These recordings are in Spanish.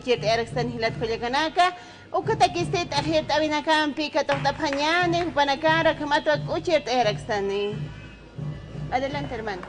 Jert Erickson hilat kuyakanaka. Ukatakistit ahirt abinakampi katoktaphanyane hupanakara kamatwag Jert Erickson. Adelante, hermano.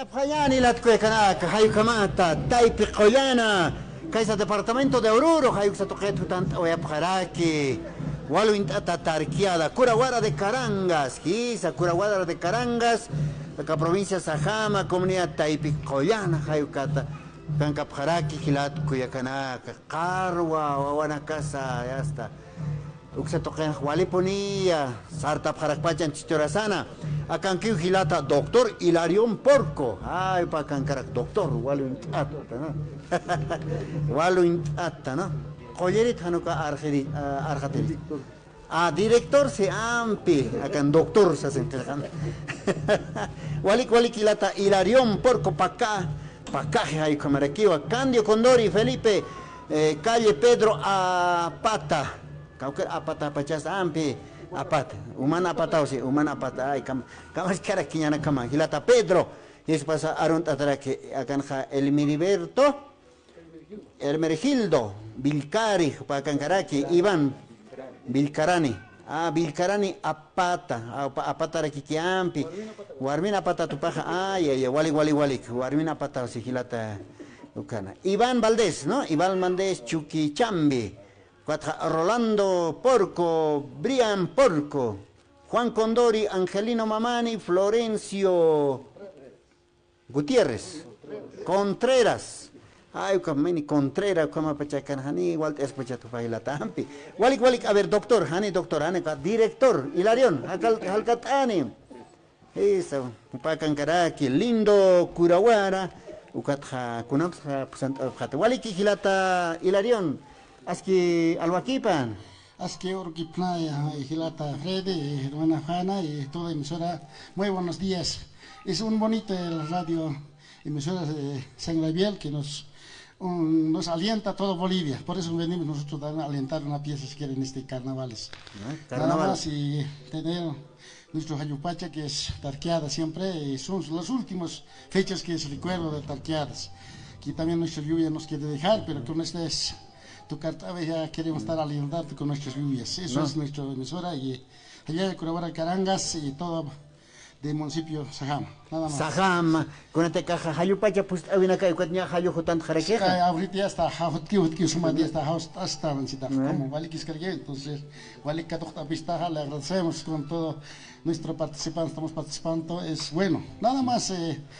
Apayani latkuekanaka, hayukamata, taipi qoyana, kaisa departamento de Oruro, hayuksa toquetu tant oyaparaki, walu intata tarquiada, Curaguara de Carangas, quizá Curaguara de Carangas, la provincia Sajama, comunidad taipi qoyana, hayukata, kankaparaki, hilat kuyakanaka, Carwa, wawana casa, ya está. Uksa toqen waliponia, sarta parakpachan chichorasana, akan kiu hilata doctor Hilarión Porco. Ay, pa kankarak doctor, walu intata, ¿no? Walu intata, ¿no? Collerit hanuka arjateri. Director se ampi, akan doctor se sentirkan. Walik hilata Hilarión Porco paka hay kamarakiwa, Candio Condori Felipe, calle Pedro Apata. Kauker apata pachas ampi apata uman apata osi uman apata ay kamas cara kinyana kama hilata Pedro es pasa aron tatara que akan ja Elmergildo Vilcari pa kankaraki Iván Vilcarani Vilcarani apata apata raki ampi warmina apata tupaja ay wali warmina apata osi hilata ukana Iván Valdés no Iván Valdés Chuquichambi Rolando Porco, Brian Porco, Juan Condori, Angelino Mamani, Florencio Gutiérrez, Contreras, ay, kamini Contreras, como pachacan, hani, igual es pachatu la tampi. Walik, a ver, doctor, director, Hilarión, Halcatani, eso, pacan caraki, lindo Curaguara, ukatja kunamsa pusant abjata. Waliki hilata Hilarión, aski alwakipan. Aski Urquipnaya, Gilata Freddy, hermana Hanna y toda emisora. Muy buenos días. Es un bonito el radio emisora de San Gabriel que nos alienta a todo Bolivia. Por eso venimos nosotros a alentar una pieza si quieren este carnavales. Nada más y tener nuestro Jayupacha que es tarqueada siempre. Y son las últimas fechas que es recuerdo de tarqueadas. Aquí también nuestra lluvia nos quiere dejar, pero con esta es tu carta, ya queremos estar alentando con nuestras lluvias. Eso es nuestra emisora y allá de Curabara Carangas y todo del municipio Sajam, nada más. Sajam, con esta caja Jayupacha, pues había acá y cuatro Jayu Jotan Jaraqueja. Ahorita ya está, Hutki, suma ya está, hasta como vale que escargué, entonces, vale que toda pista, le agradecemos con todo nuestro participante, estamos participando, es bueno, nada más,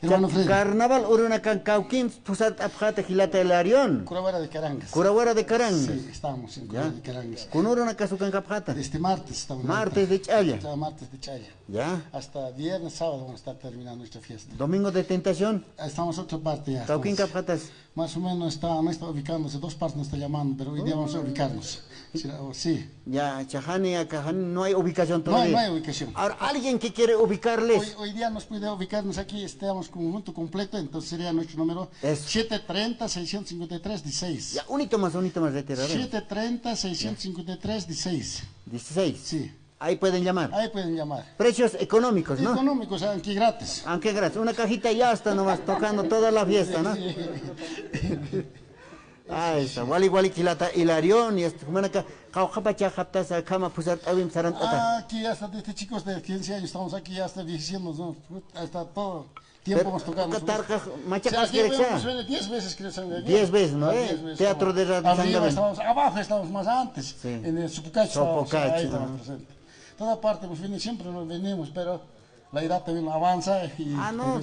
hermano Freddy. Carnaval Uruna Cancauquín, Pusat Abjata Gilata Hilarión. Curabara de Carangas. Curabara de Carangas. Sí, estamos en Curabara de Carangas. Con Uruna Casucan Capjata. Este martes estamos. Martes de Chaya. Martes de Chaya. Ya. Hasta viernes, sábado vamos a estar terminando nuestra fiesta. Domingo de Tentación. Estamos otra parte ya. Cauquín Capjatas. Más o menos no está ubicándose, dos partes nos está llamando, pero hoy día vamos a ubicarnos. Sí. Ya, Chajani, Acajani, no hay ubicación todavía. No hay ubicación. Ahora, alguien que quiere ubicarles. Hoy día nos puede ubicarnos aquí, estamos conjunto completo, entonces sería nuestro número 730-653-16. Ya, unito más retirado. 730-653-16. 16. Sí. Ahí pueden llamar. Ahí pueden llamar. Precios económicos, ¿no? Económicos, aunque gratis. Aunque gratis. Una cajita y ya está nomás tocando toda la fiesta, ¿no? Ah, está. Wali kilata Hilarión y hasta como acá Jaujapacha Japtas Kama Pusat Abim Sarantata. Aquí hasta desde chicos de 15 años estamos aquí hasta diciendo, ¿no? Hasta todo tiempo hemos tocado. Machacas que 10 veces que 10 veces, ¿no? Teatro de radio. Arriba estamos, abajo estamos más antes. Sí. En el Sopocacho. Ahí estamos presentes. Toda parte, pues siempre nos venimos, pero la edad también avanza y no,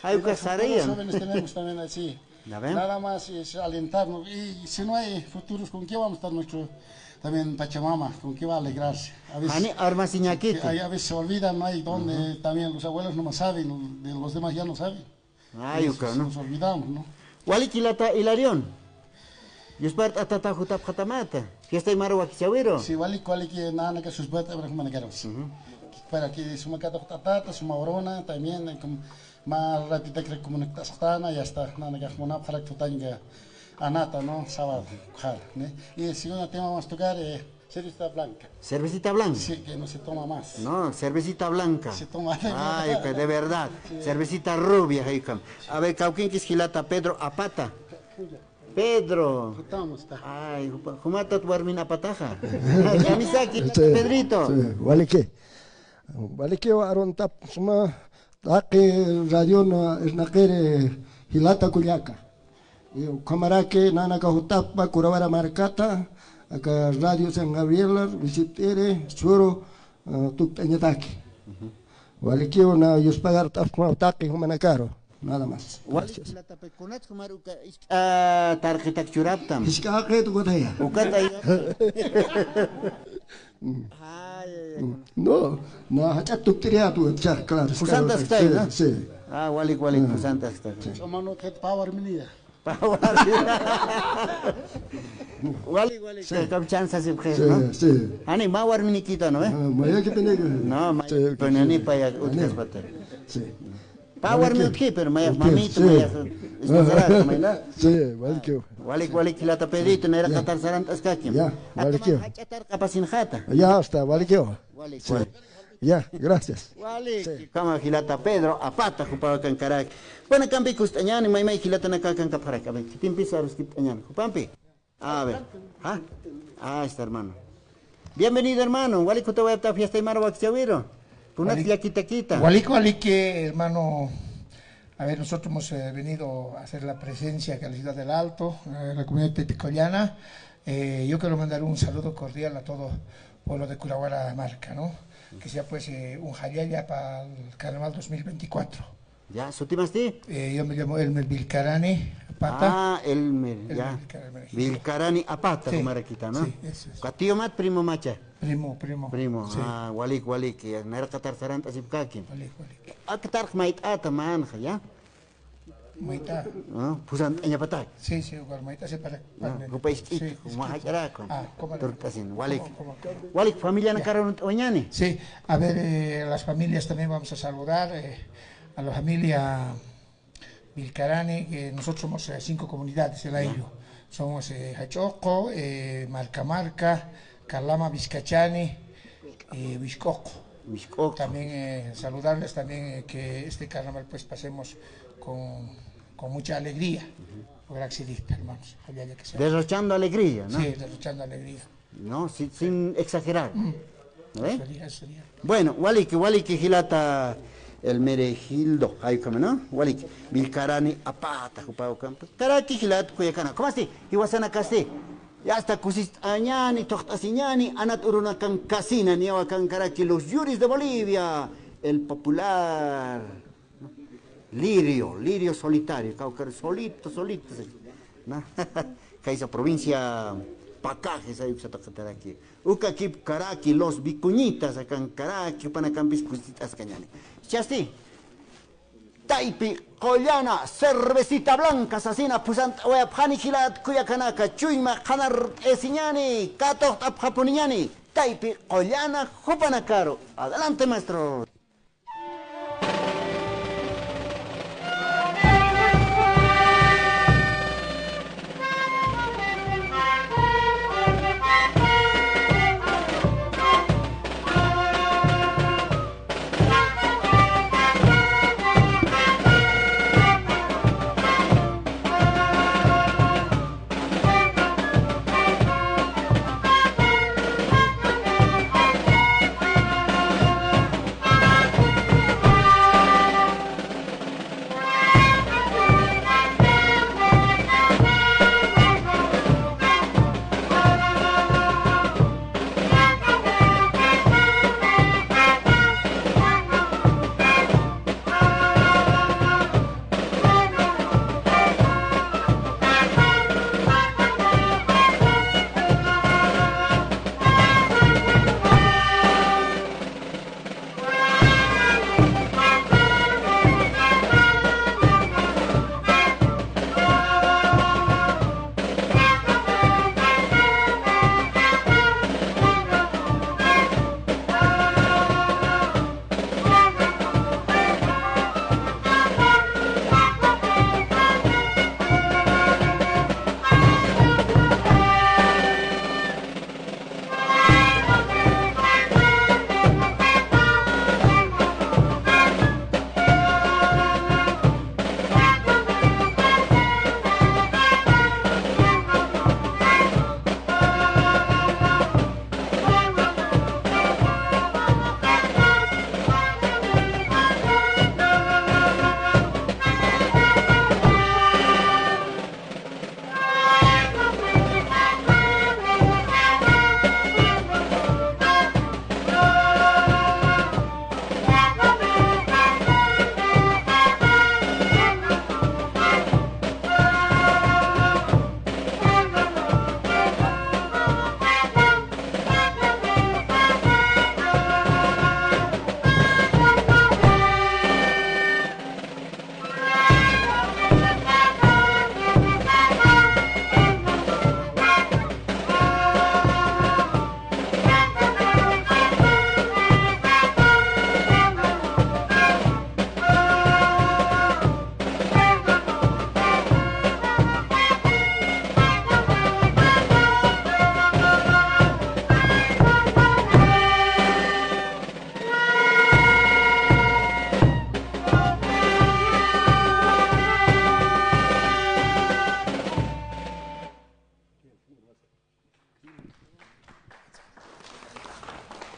hay que estar ahí. Los jóvenes tenemos también así. Nada más es alentarnos. Y si no hay futuros, ¿con qué vamos a estar nuestro también Pachamama? ¿Con qué va a alegrarse? A veces, a veces se olvidan, no hay donde, también los abuelos no más saben, los demás ya no saben. Nos olvidamos, ¿no? Wali kilata Hilarión. Yo espero atata jutap jatamata. Fiesta y marwa kichawiro. Sí, wali que nada que sus batas para manejaros. Para que suma cada tatata, suma orona también más rápido que comunicación está ya está nada que como para que tenga anata no sábado ¿no? Y el segundo tema vamos a tocar cervecita blanca. ¿Cervecita blanca? Sí, que no se toma más. No, cervecita blanca. Se toma de verdad. Sí. Cervecita rubia, Heikam. A ver, Cauquín Quisquilata, Pedro Apata. Pedro. Ay, Jumata tu Armin Apataja. Yamisaki, Pedrito. Vale que Aron Tap, suma, Taki Radio Esnaquere, Hilata Culiaca. Camarake, Nana Cahutapa, Curabara Marcata, acá Radio San Gabriel, Visitere, Churo, Tuctañataki. Vale que una Yuspagar Tapaki, Humanacaro. Nada más. Gracias. Tarjeta churaptam. No, hacía tu triatu, claro. Pusanta está, ¿no? Sí. Wali, pusanta está. Somos que power minida. Wali, que chance se prende, ¿no? Sí. Ani mawar miniquito, ¿no? Maya que tenía. No, pero ni para utkas bater. Sí. Power milk pero mamito, sí, vale que. Wali kilata Pedrito, no era catar sarantas kakim. Ya, vale que. Ya está, vale que. Ya, gracias. Wali, kama kilata Pedro, apata jupaba kan karak. Bueno, campi kustañani, may kilata na kakan kaparak. A ver, timpi sarus kitañani. Jupampi. A ver. Está hermano. Bienvenido hermano. Wali kutawa esta fiesta y marwa kichawiro. Wali que hermano, a ver, nosotros hemos venido a hacer la presencia acá en la ciudad del Alto, la comunidad picollana. Yo quiero mandar un saludo cordial a todo el pueblo de Curahuara Marca, ¿no? Que sea pues un jayaya para el Carnaval 2024. ¿Ya? ¿Sotimaste? Yo me llamo Elmer Vilcarani Apata. Elmer, ya. Vilcarani Apata, como era quita, ¿no? Sí, eso es. ¿Catío mat, primo macha? Primo. Sí. Wali, que no era catar saranta si kakin. Wali. Akatar mait ata manja, ¿ya? Moita. Pusan anya patay. Sí, sí, Moita se para. Rupais it, mahacharaco. ¿Cómo? Turcasin, walik. ¿Cómo? Walik, familia na karon oñani. Sí, a ver, las familias también vamos a saludar, a la familia Vilcarani, que nosotros somos 5 comunidades, el Ayllu. Somos Hachoco, Marcamarca, Calama, Vizcachani y Vizcoco. También saludarles también que este carnaval pues pasemos con mucha alegría. Gracias, hermanos. Derrochando alegría, ¿no? Sí, derrochando alegría. No, sin exagerar. Eso sería. Bueno, walik hilata el merejildo, hay como, ¿no? Walik, Vilcarani apata, jupao campo. Karaki hilat kuyakana. ¿Cómo así? Iwasana casi. Ya hasta cusis añani, tochtasiñani, anat urunakan casina, ni awakan karaki los yuris de Bolivia, el popular Lirio solitario, caucar solito, ¿no? Kaisa provincia Pacajes, ahí se toca aquí. Ukakip Karaki, los vicuñitas, acá en Karaki, panacambis cusitas cañani. Chasti. Taipi, Collana, cervecita blanca, asesina, pusant, oeapjani gilat, cuyacanaka, chuima, janar esiñani, kato, apjapuniñani, Taipi, Collana, jupanacaro. Adelante, maestro.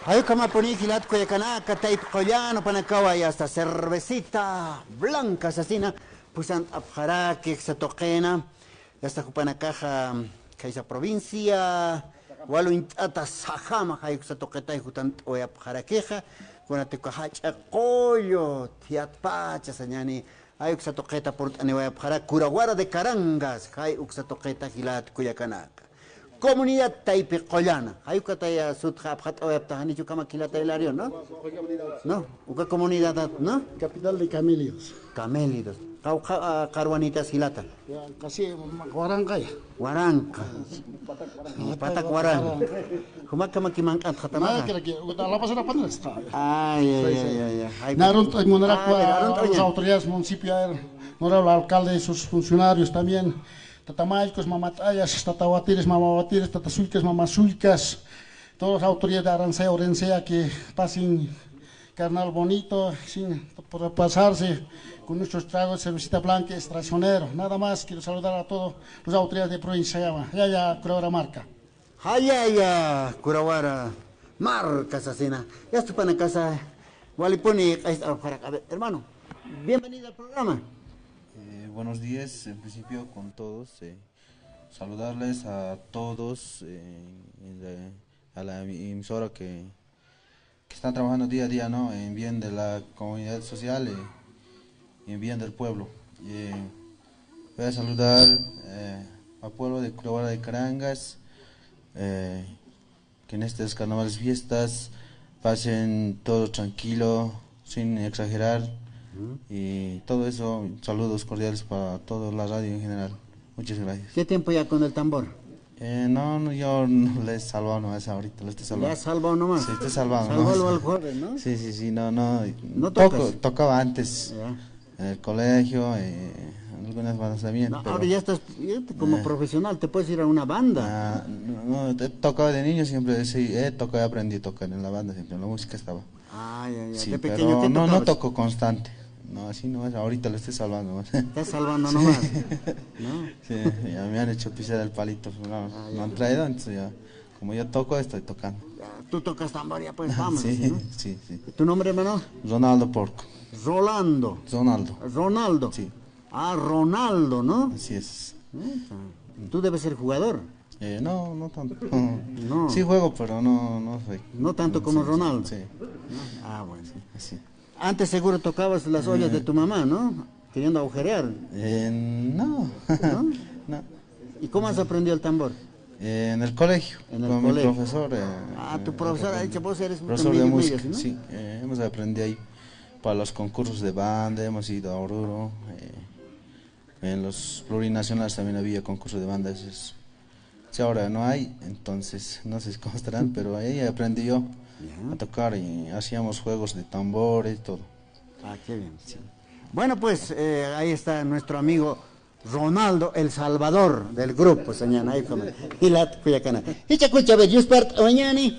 Hay como poner gilat cuyacanaka, taip collano, panacawa y hasta cervecita blanca, asesina, pusan abjaraki, xatoquena, y hasta cupanacaja, caisa provincia, walo intata sajama, hay xatoqueta y jutant o abjaraqueja, cuando cajacha collo, tiatpacha, sañani, hay xatoqueta por aneway abjarak, curaguara de carangas, hay xatoqueta gilat cuyacanaka. Comunidad Taipicollana. Hay que taya sutja abjat o abtahani chukama kilata hilarion, ¿no? No, uka comunidad, ¿no? Capital de Camelios. Camelidos. Carwanitas hilata. Casi Guarancay. Waranka. Patak waran. Humaka makimankat Nada khatama. que la pasada pandemia está. Ay. Narunt Ah, las autoridades municipales, honorable alcalde y sus funcionarios también. Tatamaycos, mamatayas, tatawatires, mamawatires, tatasuicas, mamasuicas. Todas las autoridades de Arancea, Orencea que pasen carnal bonito, sin por pasarse con nuestros tragos de cervecita blanca, extraccionero. Nada más quiero saludar a todos los autoridades de provincia. Ya, Curawara Marca. Hayaya, Curawara. Marcas asina. Ya estoy para casa. Walipuni, hermano, bienvenido al programa. Buenos días, en principio con todos. Saludarles a todos, a la emisora que están trabajando día a día, ¿no? En bien de la comunidad social y en bien del pueblo. Voy a saludar al pueblo de Curawara de Carangas, que en estas carnavales fiestas pasen todo tranquilo, sin exagerar, y todo eso. Saludos cordiales para toda la radio en general. Muchas gracias. ¿Qué tiempo ya con el tambor? No, yo no le he salvado nomás ahorita, lo estoy salvando. ¿Le has salvado nomás? Sí, estoy salvado. Salvalo al joven, ¿no? Sí, no. ¿No tocas? Tocaba antes, Ya. en el colegio, algunas bandas también. No, pero, ahora ya estás como profesional, te puedes ir a una banda. no, he tocado de niño siempre, sí, aprendí a tocar en la banda, siempre en la música estaba. Ya. Sí, De pequeño, pero ¿qué no tocabas? toco constante. No, así nomás, ahorita lo estoy salvando nomás. Estás salvando nomás, ¿no? Sí, ya me han hecho pisar el palito, me han traído, entonces ya, como yo toco, estoy tocando. Ya, tú tocas tambor, ya pues vamos, Sí, ¿no? sí. ¿Tu nombre, hermano? Ronaldo Porco. Ronaldo. Ronaldo, sí, Ronaldo, ¿no? así es. Tú debes ser jugador. No tanto. No. Sí juego, pero no soy. No tanto como Sí, Ronaldo. Sí, Bueno. así. Antes seguro tocabas las ollas de tu mamá, ¿no? Queriendo agujerear. No. No. ¿Y cómo has aprendido el tambor? En el colegio, En el con colegio. mi profesor. Tu profesor ha dicho, vos eres un profesor de música, ¿no? sí. Hemos aprendido ahí para los concursos de banda, hemos ido a Oruro. En los plurinacionales también había concursos de banda. Si ahora no hay, entonces no sé cómo estarán, pero ahí aprendí yo a tocar y hacíamos juegos de tambores y todo. Qué bien. Sí. Bueno, pues ahí está nuestro amigo Ronaldo, el salvador del grupo, señor. Ahí como Hilat Cuyacana. Hicha cucha ver, Yuspart Oñani,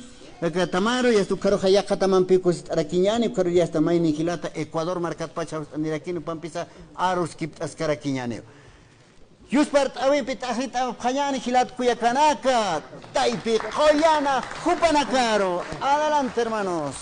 Tamaro, y estu caro ya Cataman Picos Araquiñani, caro ya está Maini Gilata, Ecuador, Marcat Pacha, Niraquino, Pampisa, Arus Kip Ascaraquiñani. Yuspart Awipitahita Payani Hilat Cuyacanaka, Taipi, Joyana, Jupanacaro. Adelante, hermanos.